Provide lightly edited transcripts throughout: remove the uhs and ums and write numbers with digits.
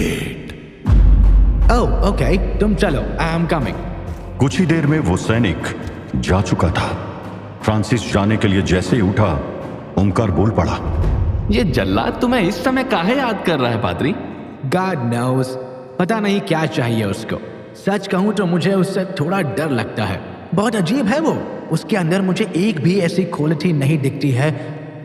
Wait. Oh okay, तुम चलो, I am coming. कुछ ही देर में वो सैनिक जा चुका था। फ्रांसिस जाने के लिए जैसे ही उठा, ओमकार बोल पड़ा, ये जल्लाद तुम्हें इस समय काहे याद कर रहा है पादरी? गॉड नोस, पता नहीं क्या चाहिए उसको। सच कहूं तो मुझे उससे थोड़ा डर लगता है। बहुत अजीब है वो। उसके अंदर मुझे एक भी ऐसी क्वालिटी नहीं दिखती है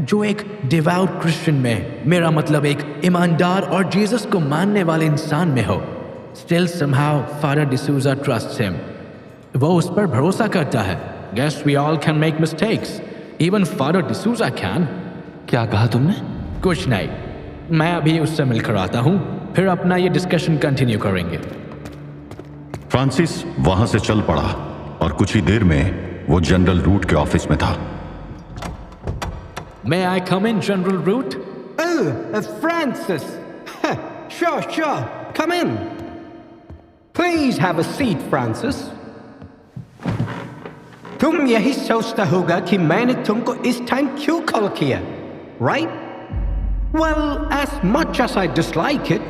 जो एक डिवाउट क्रिश्चियन में, मेरा मतलब एक ईमानदार और जीसस को मानने वाले इंसान में हो। Still somehow father D'Souza trusts him. वो उस पर भरोसा करता है। Guess we all can make mistakes, even father D'Souza can. क्या कहा तुमने? कुछ नहीं, मैं अभी उससे मिलकर आता हूं, फिर अपना ये डिस्कशन कंटिन्यू करेंगे। फ्रांसिस वहां से चल पड़ा और कुछ ही देर में वो जनरल रूट के ऑफिस में था। May I come in, General Root? Oh, Francis. Sure. Come in. Please have a seat, Francis. तुम यही सोचता होगा कि मैंने तुमको इस टाइम क्यों कॉल किया, right? Well, as much as I dislike it,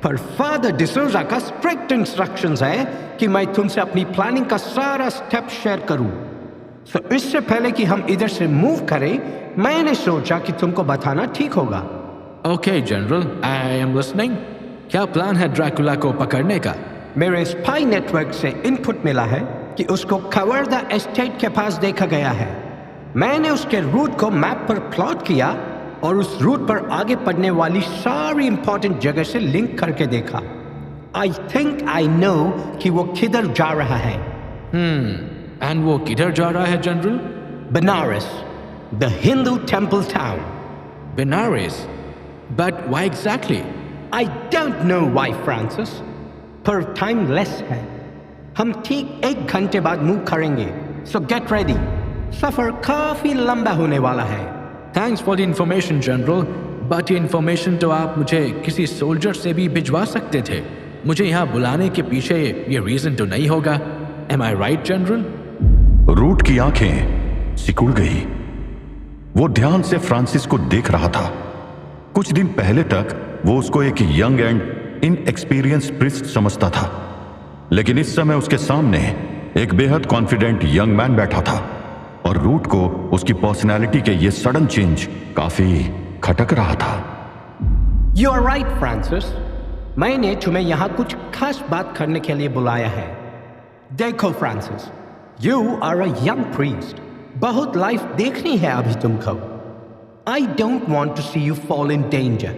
पर फादर डिसूजा का स्ट्रिक्ट इंस्ट्रक्शंस है कि मैं तुमसे अपनी प्लानिंग का सारा स्टेप शेयर करूं। So, इससे पहले कि हम इधर से मूव करें, मैंने सोचा कि तुमको बताना ठीक होगा। Okay, General, I am listening. क्या प्लान है ड्रैकुला को पकड़ने का? मेरे स्पाई नेटवर्क से इनपुट मिला है कि उसको कवर्दा एस्टेट के पास देखा गया है। मैंने उसके रूट को मैप पर प्लॉट किया और उस रूट पर आगे बढ़ने वाली सारी इंपॉर्टेंट जगह से लिंक करके देखा। आई थिंक आई नो कि वो किधर जा रहा है। एंड वो किधर जा रहा है, general? Banaras, the Hindu temple town. Banaras? But why exactly? I don't know why Francis, पर टाइम लेस है। हम ठीक 1 घंटे बाद मूव करेंगे, सो गेट रेडी। सफर काफी लंबा होने वाला है। Thanks for the information, general, but ये इंफॉर्मेशन तो आप मुझे किसी सोल्जर से भी भिजवा सकते थे। मुझे यहाँ बुलाने के पीछे ये रीजन तो नहीं होगा। एम आई राइट, जनरल? रूट की आंखें सिकुड़ गई। वो ध्यान से फ्रांसिस को देख रहा था। कुछ दिन पहले तक वो उसको एक यंग एंड इनएक्सपीरियंस प्रिस्ट समझता था, लेकिन इस समय उसके सामने एक बेहद कॉन्फिडेंट यंग मैन बैठा था और रूट को उसकी पर्सनैलिटी के ये सडन चेंज काफी खटक रहा था। यू आर राइट फ्रांसिस, मैंने तुम्हें यहाँ कुछ खास बात करने के लिए बुलाया है। देखो Francis, you are a young priest. बहुत लाइफ देखनी है अभी तुमको। I don't want to see you fall in danger.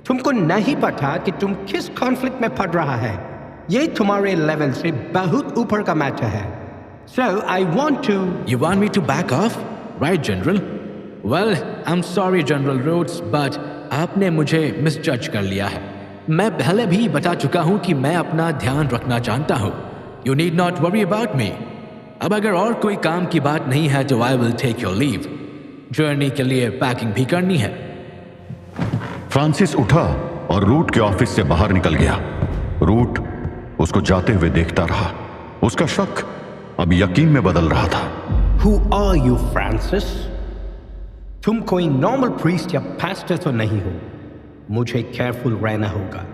तुमको नहीं पता कि तुम किस कॉन्फ्लिक्ट में पड़ रहा है। ये तुम्हारे लेवल से बहुत ऊपर का मैटर है। So I want to... You want me to back off? Right, General? Well, I'm sorry, General Rhodes, but आपने मुझे मिसजज कर लिया है। मैं पहले भी बता चुका हूँ कि मैं अपना ध्यान रखना जानता हूँ। You need not worry about me. अब अगर और कोई काम की बात नहीं है तो I will take your leave. Journey के लिए पैकिंग भी करनी है। फ्रांसिस उठा और रूट के ऑफिस से बाहर निकल गया। रूट उसको जाते हुए देखता रहा। उसका शक अब यकीन में बदल रहा था। Who are you, Francis? तुम कोई नॉर्मल प्रीस्ट या पास्टर तो नहीं हो। मुझे केयरफुल रहना होगा।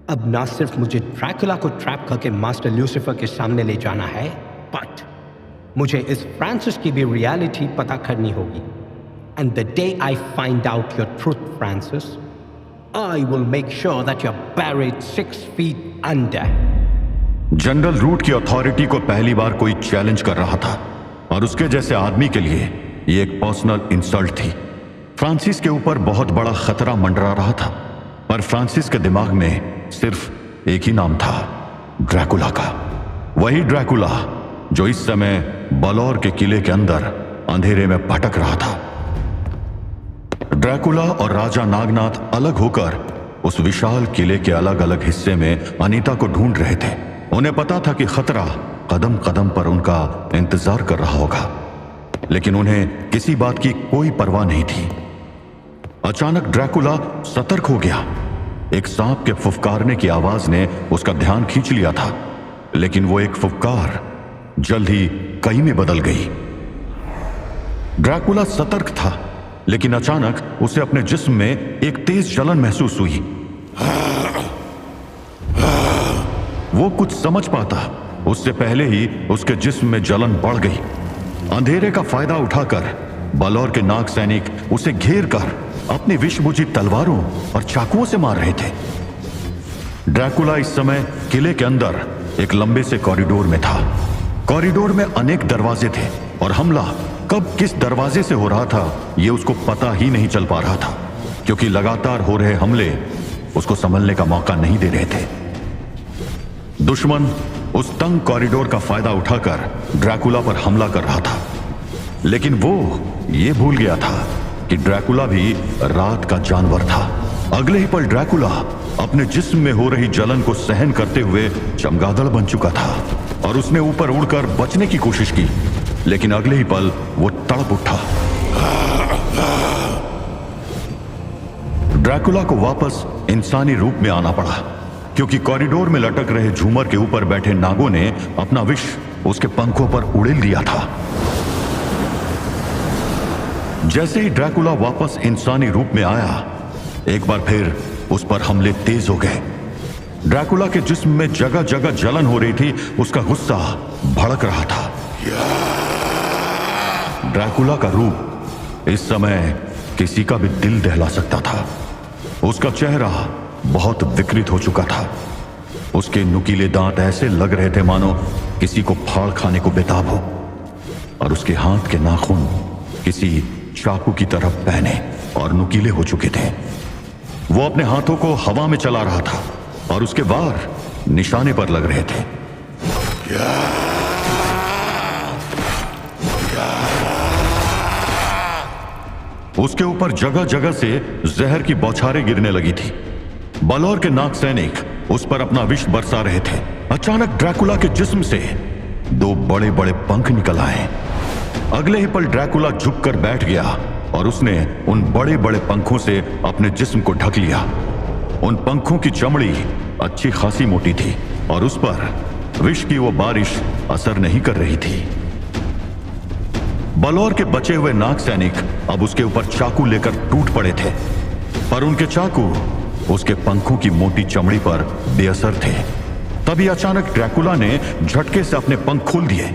अब ना सिर्फ मुझे ड्रैकुला को ट्रैप करके मास्टर लूसिफर के सामने ले जाना है, बट मुझे इस फ्रांसिस की भी रियलिटी पता करनी होगी। And the day I find out your truth, Francis, I will make sure that you're buried 6 feet under. General रूट की अथॉरिटी को पहली बार कोई चैलेंज कर रहा था और उसके जैसे आदमी के लिए ये एक पर्सनल इंसल्ट थी। फ्रांसिस के ऊपर बहुत बड़ा खतरा मंडरा रहा था, पर फ्रांसिस के दिमाग में सिर्फ एक ही नाम था, ड्रैकुला का। वही ड्रैकुला जो इस समय बलौर के किले के अंदर अंधेरे में भटक रहा था। ड्रैकुला और राजा नागनाथ अलग होकर उस विशाल किले के अलग अलग हिस्से में अनीता को ढूंढ रहे थे। उन्हें पता था कि खतरा कदम कदम पर उनका इंतजार कर रहा होगा, लेकिन उन्हें किसी बात की कोई परवाह नहीं थी। अचानक ड्रैकुला सतर्क हो गया। एक सांप के फुफकारने की आवाज ने उसका ध्यान खींच लिया था, लेकिन वो एक फुफकार जल्द ही कई में बदल गई। ड्रैकुला सतर्क था, लेकिन अचानक उसे अपने जिस्म में एक तेज जलन महसूस हुई। वो कुछ समझ पाता उससे पहले ही उसके जिस्म में जलन बढ़ गई। अंधेरे का फायदा उठाकर बलौर के नाग सैनिक उसे घेर कर अपनी विषबुझी तलवारों और चाकुओं से मार रहे थे। ड्रैकुला इस समय किले के अंदर एक लंबे से कॉरिडोर में था। कॉरिडोर में अनेक दरवाजे थे और हमला कब किस दरवाजे से हो रहा था यह उसको पता ही नहीं चल पा रहा था, क्योंकि लगातार हो रहे हमले उसको संभलने का मौका नहीं दे रहे थे। दुश्मन उस तंग कॉरिडोर का फायदा उठाकर ड्रैकुला पर हमला कर रहा था, लेकिन वो ये भूल गया था कि ड्रैकुला भी रात का जानवर था। अगले ही पल ड्रैकुला अपने जिस्म में हो रही जलन को सहन करते हुए चमगादड़ बन चुका था और उसने ऊपर उड़कर बचने की कोशिश की, लेकिन अगले ही पल वो तड़प उठा। ड्रैकुला को वापस इंसानी रूप में आना पड़ा, क्योंकि कॉरिडोर में लटक रहे झूमर के ऊपर बैठे नागों ने अपना विष उसके पंखों पर उड़ेल दिया था। जैसे ही ड्रैकुला वापस इंसानी रूप में आया, एक बार फिर उस पर हमले तेज हो गए। ड्रैकुला के जिस्म में जगह जगह जलन हो रही थी, उसका गुस्सा भड़क रहा था। ड्रैकुला का रूप इस समय किसी का भी दिल दहला सकता था। उसका चेहरा बहुत विकृत हो चुका था। उसके नुकीले दांत ऐसे लग रहे थे मानो किसी को फाड़ खाने को बेताब हो, और उसके हाथ के नाखून किसी चाकू की तरफ पहने और नुकीले हो चुके थे। वो अपने हाथों को हवा में चला रहा था और उसके वार निशाने पर लग रहे थे। उसके ऊपर जगह जगह से जहर की बौछारें गिरने लगी थी। बलौर के नाग सैनिक उस पर अपना विष बरसा रहे थे। अचानक ड्रैकुला के जिस्म से दो बड़े बड़े पंख निकल आए। अगले ही पल ड्रैकुला झुककर बैठ गया और उसने उन बड़े बड़े पंखों से अपने जिस्म को ढक लिया। उन पंखों की चमड़ी अच्छी खासी मोटी थी और उस पर विष की वो बारिश असर नहीं कर रही थी। बलौर के बचे हुए नाग सैनिक अब उसके ऊपर चाकू लेकर टूट पड़े थे, पर उनके चाकू उसके पंखों की मोटी चमड़ी पर बेअसर थे। तभी अचानक ड्रैकुला ने झटके से अपने पंख खोल दिए।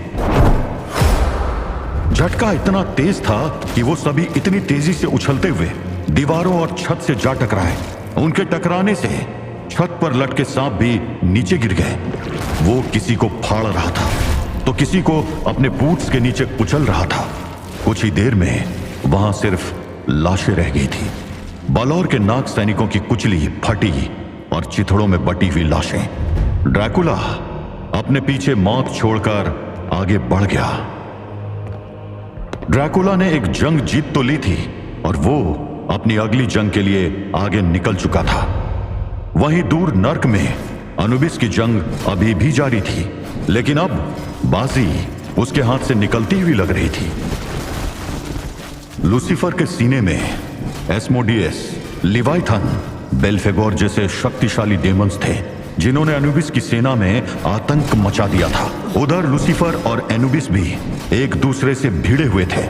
झटका इतना तेज था कि वो सभी इतनी तेजी से उछलते हुए दीवारों और छत से जा टकराए। उनके टकराने से छत पर लटके सांप भी नीचे गिर गए। वो किसी को फाड़ रहा था तो किसी को अपने बूट्स के नीचे कुचल रहा था। कुछ ही देर में वहां सिर्फ लाशें रह गई थी। बलौर के नाग सैनिकों की कुचली, फटी और चिथड़ों में बटी हुई लाशें। ड्रैकुला अपने पीछे मौत छोड़कर आगे बढ़ गया। ड्रैकुला ने एक जंग जीत तो ली थी और वो अपनी अगली जंग के लिए आगे निकल चुका था। वहीं दूर नर्क में अनुबिस की जंग अभी भी जारी थी, लेकिन अब बाजी उसके हाथ से निकलती हुई लग रही थी। लूसीफर के सीने में एस्मोडियस, लिवाइथन, बेल्फेगोर जैसे शक्तिशाली डेमन्स थे जिन्होंने अनुबिस की सेना में आतंक मचा दिया था। उधर लूसीफर और एनुबिस भी एक दूसरे से भिड़े हुए थे।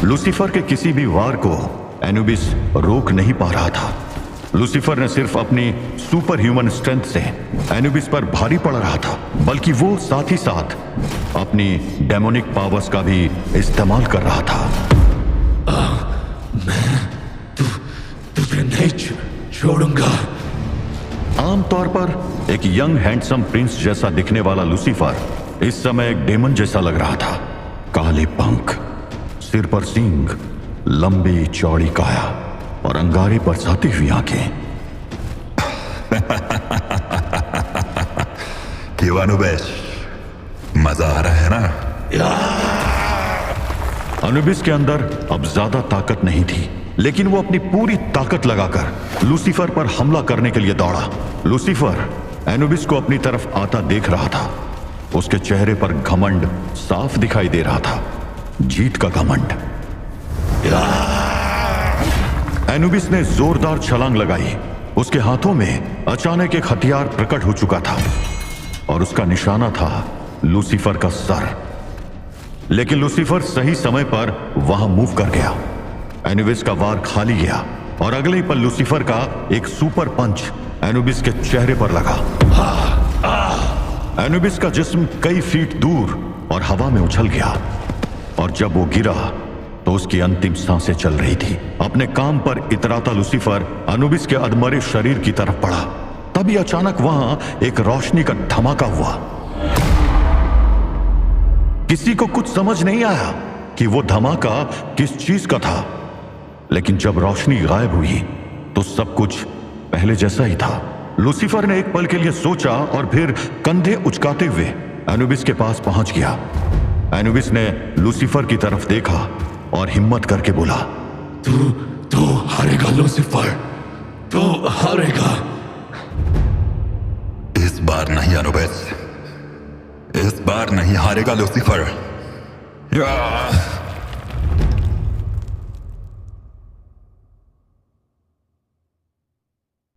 लूसीफर के किसी भी वार को एनुबिस रोक नहीं पा रहा था। लूसीफर ने सिर्फ अपनी सुपर ह्यूमन स्ट्रेंथ से एनुबिस पर भारी पड़ रहा था, बल्कि वो साथ ही साथ अपनी डेमोनिक पावर्स का भी इस्तेमाल कर रहा था। तुझे नहीं छोड़ूंगा। आमतौर पर एक यंग हैंडसम प्रिंस जैसा दिखने वाला लूसीफर इस समय एक डेमन जैसा लग रहा था। काले पंख, सिर पर सींग, लंबी चौड़ी काया और अंगारे बरसाती हुई आंखें। क्यों अनुबिस, मजा आ रहा है ना? अनुबिस के अंदर अब ज्यादा ताकत नहीं थी, लेकिन वो अपनी पूरी ताकत लगाकर लूसीफर पर हमला करने के लिए दौड़ा। लूसीफर एनुबिस को अपनी तरफ आता देख रहा था। उसके चेहरे पर घमंड साफ दिखाई दे रहा था, जीत का घमंड। एनुबिस ने जोरदार छलांग लगाई। उसके हाथों में अचानक एक हथियार प्रकट हो चुका था और उसका निशाना था लूसीफर का सर। लेकिन लूसीफर सही समय पर वहां मूव कर गया। एनुबिस का वार खाली गया और अगले ही पल लूसीफर का एक सुपर पंच एनुबिस के चेहरे पर लगा। एनुबिस का जिस्म कई फीट दूर और हवा में उछल गया, और जब वो गिरा तो उसकी अंतिम सांसें चल रही थी। अपने काम पर इतराता लूसीफर अनुबिस के अधमरे शरीर की तरफ बढ़ा। तभी अचानक वहां एक रोशनी का धमाका हुआ। किसी को कुछ समझ नहीं आया कि वो धमाका किस चीज का था, लेकिन जब रोशनी गायब हुई तो सब कुछ पहले जैसा ही था। लूसीफर ने एक पल के लिए सोचा और फिर कंधे उचकाते हुए एनुबिस के पास पहुंच गया। एनुबिस ने लूसीफर की तरफ देखा और हिम्मत करके बोला, तू हारेगा लूसीफर, तू हारेगा। इस बार नहीं अनुबिस, इस बार नहीं हारेगा लूसीफर। या!